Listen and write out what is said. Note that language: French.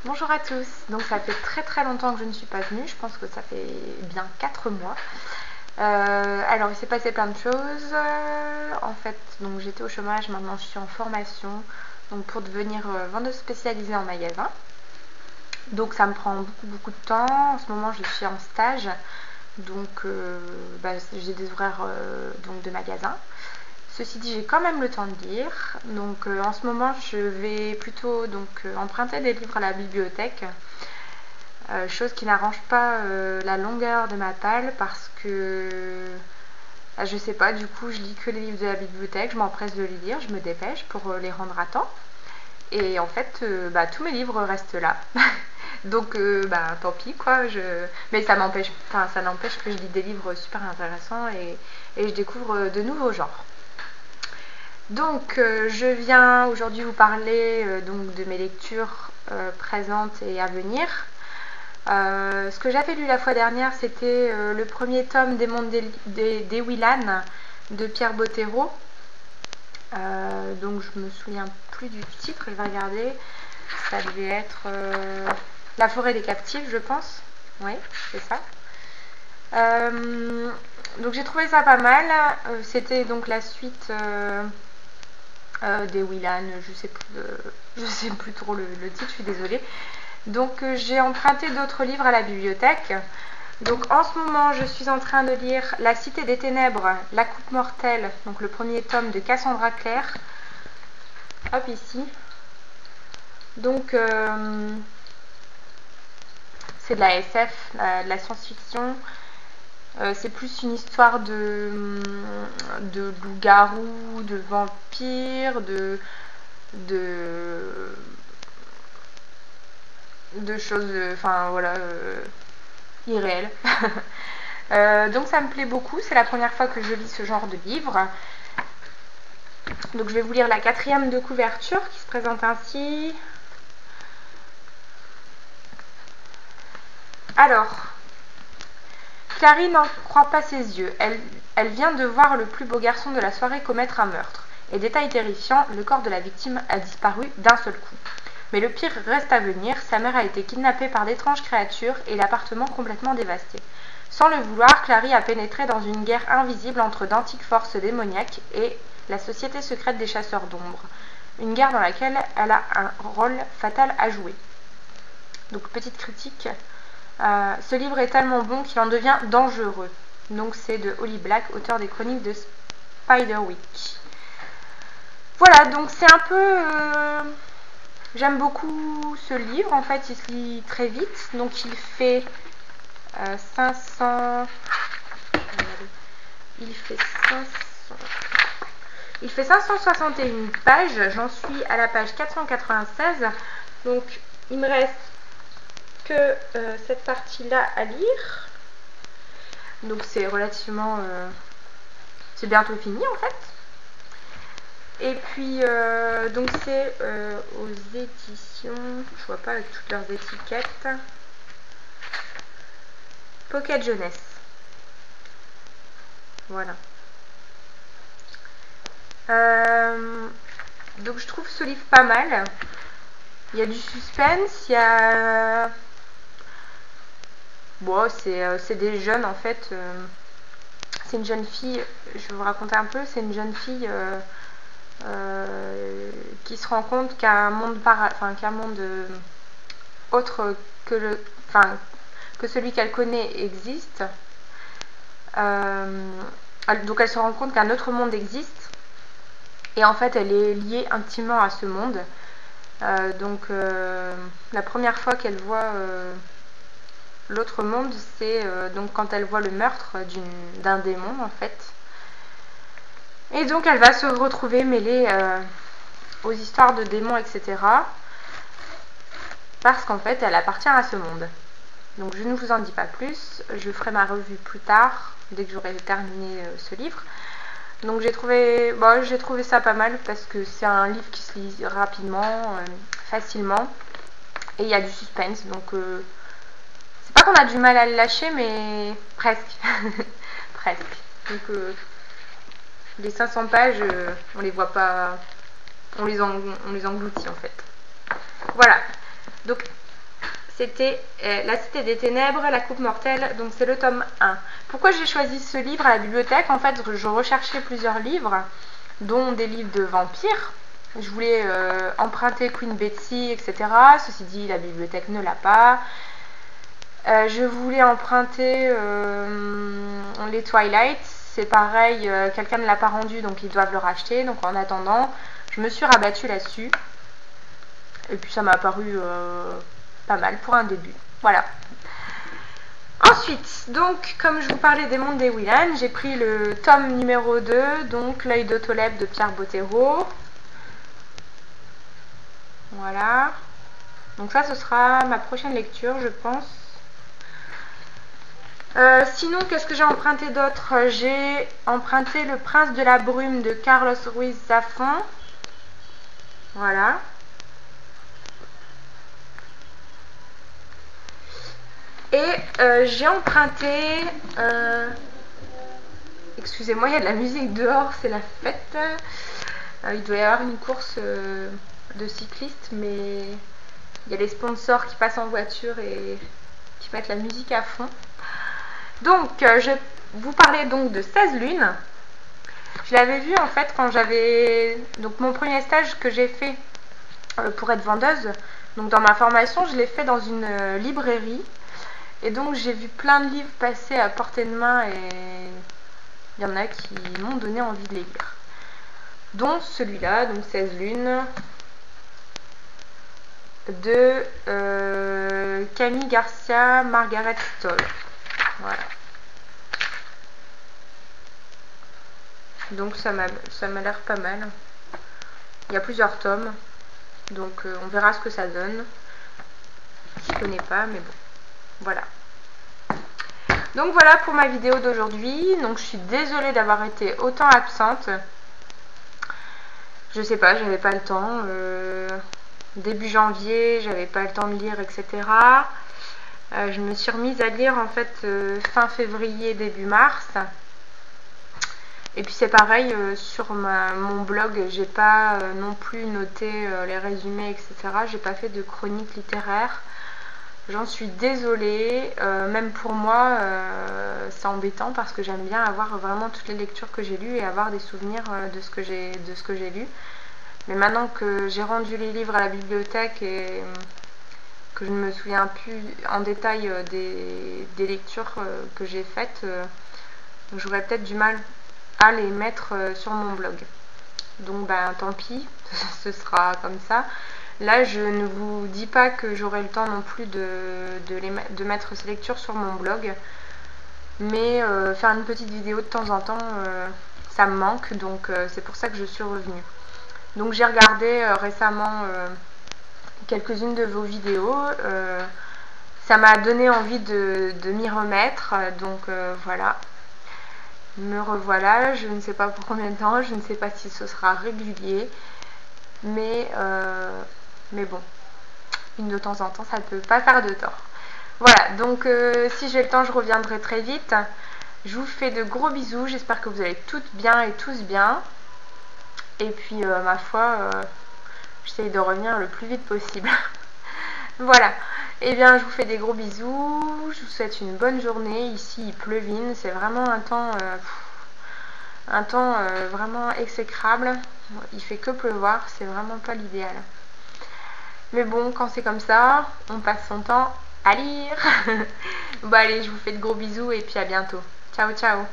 Bonjour à tous, donc ça fait très longtemps que je ne suis pas venue, je pense que ça fait bien 4 mois. Alors il s'est passé plein de choses, en fait donc j'étais au chômage, maintenant je suis en formation donc pour devenir vendeuse spécialisée en magasin. Donc ça me prend beaucoup de temps, en ce moment je suis en stage, donc j'ai des horaires donc de magasin. Ceci dit, j'ai quand même le temps de lire. Donc en ce moment, je vais plutôt emprunter des livres à la bibliothèque. Chose qui n'arrange pas la longueur de ma palle parce que je sais pas, du coup je lis que les livres de la bibliothèque, je m'empresse de les lire, je me dépêche pour les rendre à temps. Et en fait, tous mes livres restent là. Donc tant pis quoi, mais ça n'empêche que je lis des livres super intéressants et je découvre de nouveaux genres. Donc je viens aujourd'hui vous parler de mes lectures présentes et à venir. Ce que j'avais lu la fois dernière, c'était le premier tome des Mondes d'Ewilan de Pierre Bottero. Donc je me souviens plus du titre, je vais regarder. Ça devait être La forêt des captifs, je pense. Oui, c'est ça. Donc j'ai trouvé ça pas mal. C'était donc la suite d'Ewilan, je sais plus trop le titre, je suis désolée. Donc j'ai emprunté d'autres livres à la bibliothèque. Donc en ce moment je suis en train de lire La Cité des Ténèbres, La Coupe Mortelle, donc le premier tome de Cassandra Clare. Hop, ici. Donc c'est de la SF, de la science-fiction. C'est plus une histoire de loup-garou, de vampires, de choses, enfin voilà, irréelles. Donc ça me plaît beaucoup, c'est la première fois que je lis ce genre de livre. Donc je vais vous lire la 4e de couverture qui se présente ainsi. Alors, Clary n'en croit pas ses yeux. Elle vient de voir le plus beau garçon de la soirée commettre un meurtre. Et détail terrifiant, le corps de la victime a disparu d'un seul coup. Mais le pire reste à venir, sa mère a été kidnappée par d'étranges créatures et l'appartement complètement dévasté. Sans le vouloir, Clary a pénétré dans une guerre invisible entre d'antiques forces démoniaques et la société secrète des chasseurs d'ombre. Une guerre dans laquelle elle a un rôle fatal à jouer. Donc petite critique. Ce livre est tellement bon qu'il en devient dangereux. Donc c'est de Holly Black, auteur des chroniques de Spiderwick. Voilà, donc c'est un peu... J'aime beaucoup ce livre, en fait il se lit très vite. Donc il fait 500... Il fait 561 pages, j'en suis à la page 496. Donc il me reste que cette partie-là à lire. Donc c'est relativement... c'est bientôt fini en fait. Et puis donc c'est aux éditions, je vois pas avec toutes leurs étiquettes, Pocket Jeunesse. Voilà. Donc je trouve ce livre pas mal. Il y a du suspense, il y a... Bon, c'est des jeunes en fait. C'est une jeune fille, je vais vous raconter un peu, c'est une jeune fille qui se rend compte qu'un monde, qu'un monde autre que celui qu'elle connaît existe. Donc elle se rend compte qu'un autre monde existe et en fait elle est liée intimement à ce monde. La première fois qu'elle voit l'autre monde, c'est donc quand elle voit le meurtre d'un démon en fait. Et donc elle va se retrouver mêlée aux histoires de démons, etc. Parce qu'en fait elle appartient à ce monde. Donc je ne vous en dis pas plus, je ferai ma revue plus tard, dès que j'aurai terminé ce livre. Donc j'ai trouvé ça pas mal parce que c'est un livre qui se lit rapidement, facilement. Et il y a du suspense, donc c'est pas qu'on a du mal à le lâcher, mais presque. Presque. Donc les 500 pages, on les voit pas, on les engloutit en fait. Voilà. Donc c'était La Cité des Ténèbres, La Coupe Mortelle, donc c'est le tome 1. Pourquoi j'ai choisi ce livre à la bibliothèque? En fait, je recherchais plusieurs livres, dont des livres de vampires. Je voulais emprunter Queen Betsy, etc. Ceci dit, la bibliothèque ne l'a pas. Je voulais emprunter les Twilight. C'est pareil, quelqu'un ne l'a pas rendu, donc ils doivent le racheter. Donc en attendant, je me suis rabattue là-dessus. Et puis ça m'a paru pas mal pour un début. Voilà. Ensuite, donc, comme je vous parlais des Mondes des Wayland, j'ai pris le tome numéro 2, donc L'œil de Tolède de Pierre Bottero. Voilà. Donc ça, ce sera ma prochaine lecture, je pense. Sinon, qu'est-ce que j'ai emprunté d'autre? J'ai emprunté Le Prince de la Brume de Carlos Ruiz Zafón. Voilà. Et j'ai emprunté... excusez-moi, il y a de la musique dehors, c'est la fête. Il doit y avoir une course de cyclistes, mais il y a les sponsors qui passent en voiture et qui mettent la musique à fond. Donc, je vous parlais donc de 16 lunes. Je l'avais vu en fait quand j'avais... Donc, mon premier stage que j'ai fait pour être vendeuse, donc dans ma formation, je l'ai fait dans une librairie. Et donc, j'ai vu plein de livres passer à portée de main et il y en a qui m'ont donné envie de les lire. Dont celui-là, donc 16 lunes, de Camille Garcia Margaret Stoll. Voilà. Donc ça m'a l'air pas mal. Il y a plusieurs tomes. Donc on verra ce que ça donne. Je ne connais pas, mais bon. Voilà. Donc voilà pour ma vidéo d'aujourd'hui. Donc je suis désolée d'avoir été autant absente. Je sais pas, j'avais pas le temps. Début janvier, j'avais pas le temps de lire, etc. Je me suis remise à lire en fait fin février, début mars. Et puis c'est pareil, sur mon blog, j'ai pas non plus noté les résumés, etc. J'ai pas fait de chronique littéraire. J'en suis désolée. Même pour moi, c'est embêtant parce que j'aime bien avoir vraiment toutes les lectures que j'ai lues et avoir des souvenirs de ce que j'ai lu. Mais maintenant que j'ai rendu les livres à la bibliothèque et que je ne me souviens plus en détail des lectures que j'ai faites, j'aurais peut-être du mal à les mettre sur mon blog. Donc ben tant pis, ce sera comme ça. Là je ne vous dis pas que j'aurai le temps non plus de mettre ces lectures sur mon blog, mais faire une petite vidéo de temps en temps, ça me manque, donc c'est pour ça que je suis revenue. Donc j'ai regardé récemment quelques-unes de vos vidéos, ça m'a donné envie de m'y remettre, donc voilà. Me revoilà, je ne sais pas pour combien de temps, je ne sais pas si ce sera régulier, mais bon, une de temps en temps, ça ne peut pas faire de tort. Voilà, donc si j'ai le temps, je reviendrai très vite. Je vous fais de gros bisous, j'espère que vous allez toutes bien et tous bien. Et puis, ma foi, j'essaye de revenir le plus vite possible. Voilà, et bien je vous fais des gros bisous, je vous souhaite une bonne journée. Ici il pleuvine, c'est vraiment un temps vraiment exécrable. Il fait que pleuvoir, c'est vraiment pas l'idéal. Mais bon, quand c'est comme ça, on passe son temps à lire. Bon allez, je vous fais de gros bisous et puis à bientôt. Ciao ciao.